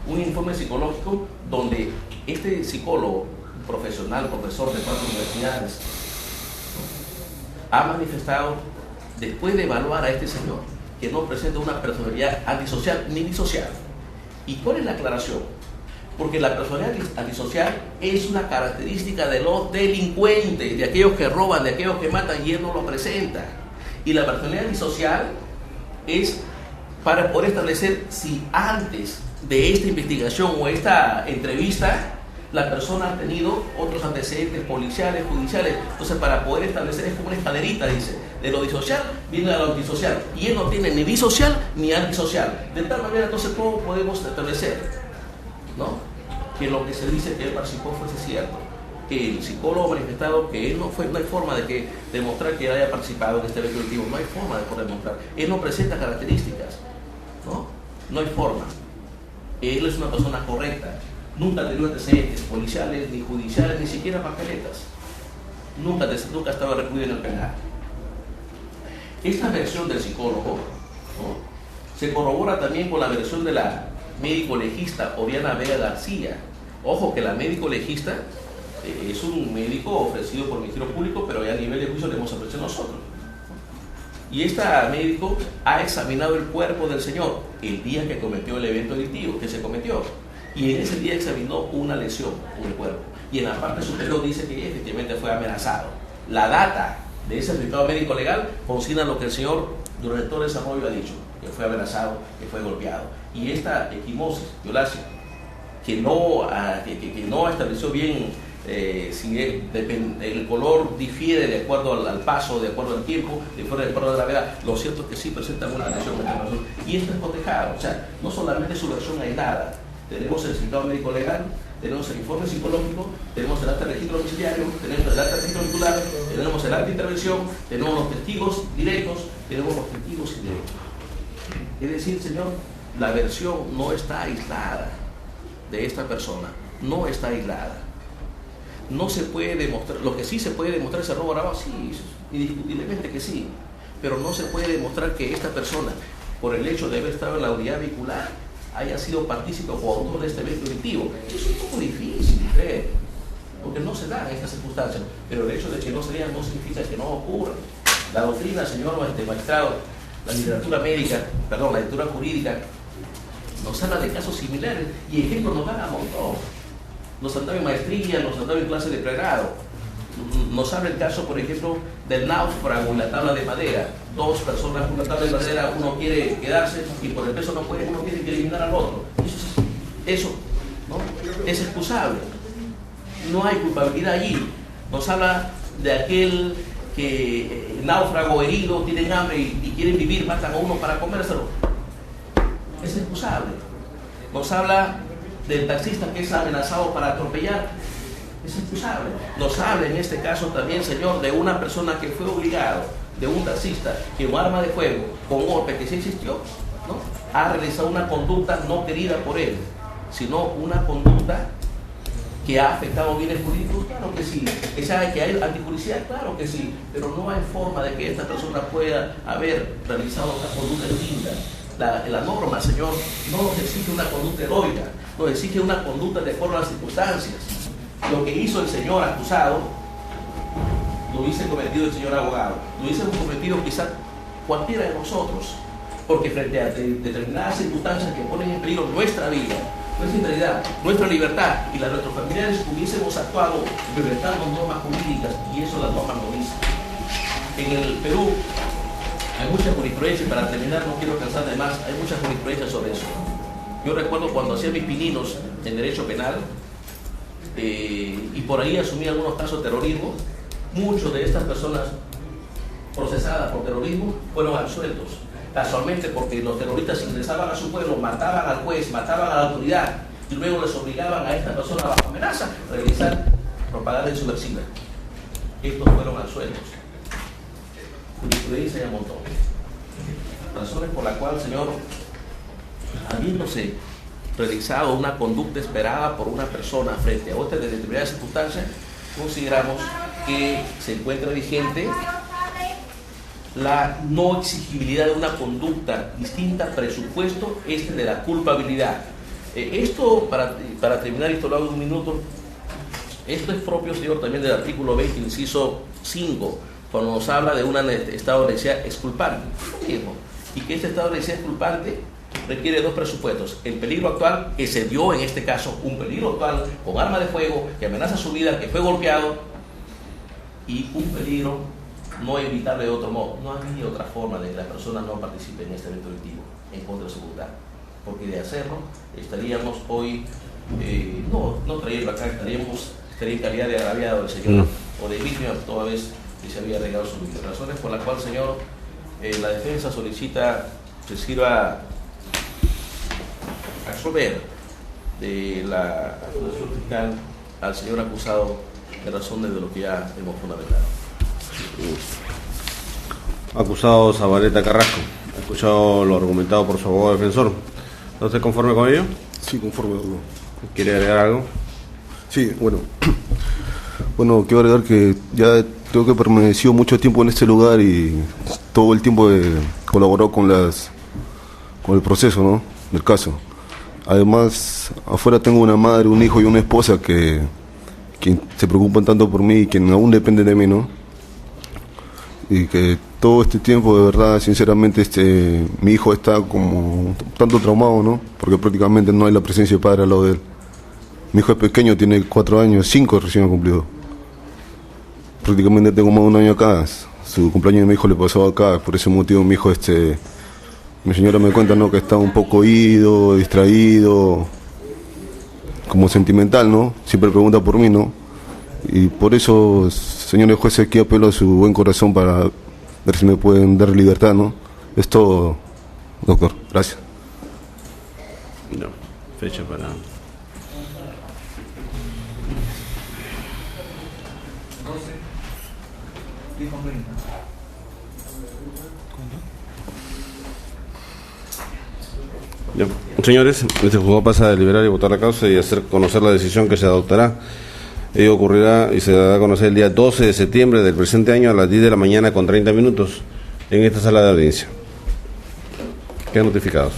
un informe psicológico donde este psicólogo profesional, profesor de 4 universidades, ha manifestado, después de evaluar a este señor, que no presenta una personalidad antisocial ni disocial. ¿Y cuál es la aclaración? Porque la personalidad antisocial es una característica de los delincuentes, de aquellos que roban, de aquellos que matan, y él no lo presenta. Y la personalidad antisocial es para poder establecer si antes de esta investigación o esta entrevista la persona ha tenido otros antecedentes policiales, judiciales. Entonces, para poder establecer, es como una escalerita, dice, de lo disocial viene a lo antisocial, y él no tiene ni disocial ni antisocial. De tal manera, entonces, ¿cómo podemos establecer, ¿no?, que lo que se dice que él participó fuese cierto? Que el psicólogo ha manifestado que él no hay forma de demostrar que él haya participado en este evento delictivo, no hay forma de poder demostrar. Él no presenta características, no hay forma. Él es una persona correcta. Nunca ha tenido antecedentes policiales, ni judiciales, ni siquiera papeletas. Nunca ha estado recluido en el penal. Esta versión del psicólogo, ¿no?, se corrobora también con la versión de la médico legista Oriana Vega García. Ojo que la médico legista es un médico ofrecido por el Ministerio Público, pero ya a nivel de juicio le hemos ofrecido nosotros. Y esta médico ha examinado el cuerpo del señor el día que cometió el evento delictivo, que se cometió. Y en ese día examinó una lesión en el cuerpo. Y en la parte superior dice que efectivamente fue amenazado. La data de ese certificado médico legal consigna lo que el señor durante todo el desarrollo ha dicho, que fue amenazado, que fue golpeado. Y esta equimosis, Yolasia, que no estableció bien si el color difiere de acuerdo al paso, de acuerdo al tiempo, de acuerdo a la gravedad. Lo cierto es que sí presenta una lesión. Y esto es cotejado. O sea, no solamente su versión aislada. Tenemos el certificado médico legal, tenemos el informe psicológico, tenemos el acta de registro domiciliario, tenemos el acta de registro vehicular, tenemos el acta de intervención, tenemos los testigos directos, tenemos los testigos indirectos. Es decir, señor, la versión no está aislada de esta persona, no está aislada. No se puede demostrar, lo que sí se puede demostrar es el robo agravado, sí, indiscutiblemente que sí, pero no se puede demostrar que esta persona, por el hecho de haber estado en la unidad vehicular, haya sido partícipe o coautor de este evento delictivo. Es un poco difícil, porque no se dan estas circunstancias, pero el hecho de que no se digan no significa que no ocurra. La doctrina, señor magistrado, la literatura médica, perdón, la literatura jurídica, nos habla de casos similares y ejemplos nos dan a montón. Nos han dado en maestría, nos han dado en clases de pregrado. Nos habla el caso, por ejemplo, del náufrago en la tabla de madera. 2 personas con la tabla de madera, uno quiere quedarse y por el peso no puede, uno tiene que eliminar al otro. Eso ¿no?, es excusable. no hay culpabilidad allí. Nos habla de aquel que náufrago, herido, tienen hambre y quieren vivir, matan a uno para comérselo. Es excusable. Nos habla del taxista que es amenazado para atropellar. Es excusable. Nos habla en este caso también, Señor, de una persona que fue obligado, de un taxista que con arma de fuego, con golpe que sí existió, ¿no?, ha realizado una conducta no querida por él, sino una conducta que ha afectado bienes jurídicos, claro que sí. Que sabe que hay antipolicía, claro que sí, pero no hay forma de que esta persona pueda haber realizado una conducta distinta. La norma, Señor, no nos exige una conducta heroica, nos exige una conducta de acuerdo a las circunstancias. Lo que hizo el señor acusado, lo hubiese cometido el señor abogado, lo hubiésemos cometido quizás cualquiera de nosotros, porque frente a determinadas circunstancias que ponen en peligro nuestra vida, nuestra integridad, nuestra libertad y la de nuestros familiares, hubiésemos actuado violentando normas jurídicas, y eso las normas no dicen. En el Perú hay mucha jurisprudencia, y para terminar no quiero cansar de más, hay mucha jurisprudencia sobre eso. Yo recuerdo cuando hacía mis pininos en derecho penal, y por ahí asumí algunos casos de terrorismo, muchas de estas personas procesadas por terrorismo fueron absueltos, casualmente porque los terroristas ingresaban a su pueblo, mataban al juez, mataban a la autoridad, y luego les obligaban a esta persona bajo amenaza a realizar propaganda insubversiva. Estos fueron absueltos. Jurisprudencia y un montón. Razones por las cuales, Señor, habiéndose realizado una conducta esperada por una persona frente a otra de determinadas circunstancias, consideramos que se encuentra vigente la no exigibilidad de una conducta distinta, presupuesto de la culpabilidad. Esto, para terminar, esto lo hago en un minuto, esto es propio, Señor, también del artículo 20, inciso 5, cuando nos habla de un estado de necesidad exculpante, y que este estado de necesidad exculpante requiere dos presupuestos: el peligro actual, que se dio en este caso, un peligro actual con arma de fuego, que amenaza su vida, que fue golpeado, y un peligro no evitable de otro modo. No hay otra forma de que la persona no participe en este evento delictivo en contra de su voluntad, porque de hacerlo estaríamos hoy, no trayendo acá, estaría en calidad de agraviado del Señor, o de víctima toda vez que se había regado su vida. Razones por las cuales, Señor, la defensa solicita se sirva absolver de la acusación fiscal al señor acusado en razón de lo que ya hemos fundamentado. Acusado Zabaleta Carrasco, ha escuchado lo argumentado por su abogado defensor. ¿Está usted conforme con ello? Sí, conforme. ¿Quiere agregar algo? Sí, bueno, quiero agregar que ya tengo que permaneció mucho tiempo en este lugar y todo el tiempo colaboró con el proceso, ¿no?, del caso. Además, afuera tengo una madre, un hijo y una esposa que se preocupan tanto por mí y que aún dependen de mí, ¿no? Y que todo este tiempo, de verdad, sinceramente, mi hijo está como tanto traumado, ¿no?, porque prácticamente no hay la presencia de padre al lado de él. Mi hijo es pequeño, tiene 4 años, 5 recién ha cumplido. Prácticamente tengo más de un año acá. Su cumpleaños de mi hijo le pasó acá, por ese motivo mi hijo, mi señora me cuenta, ¿no?, que está un poco ido, distraído, como sentimental, ¿no? Siempre pregunta por mí, ¿no? Y por eso, señores jueces, aquí apelo a su buen corazón para ver si me pueden dar libertad, ¿no? Es todo, doctor. Gracias. No, fecha para... Ya. Señores, este juzgado pasa a deliberar y votar la causa y hacer conocer la decisión que se adoptará. Ello ocurrirá y se dará a conocer el día 12 de septiembre del presente año a las 10 de la mañana con 30 minutos en esta sala de audiencia. Quedan notificados.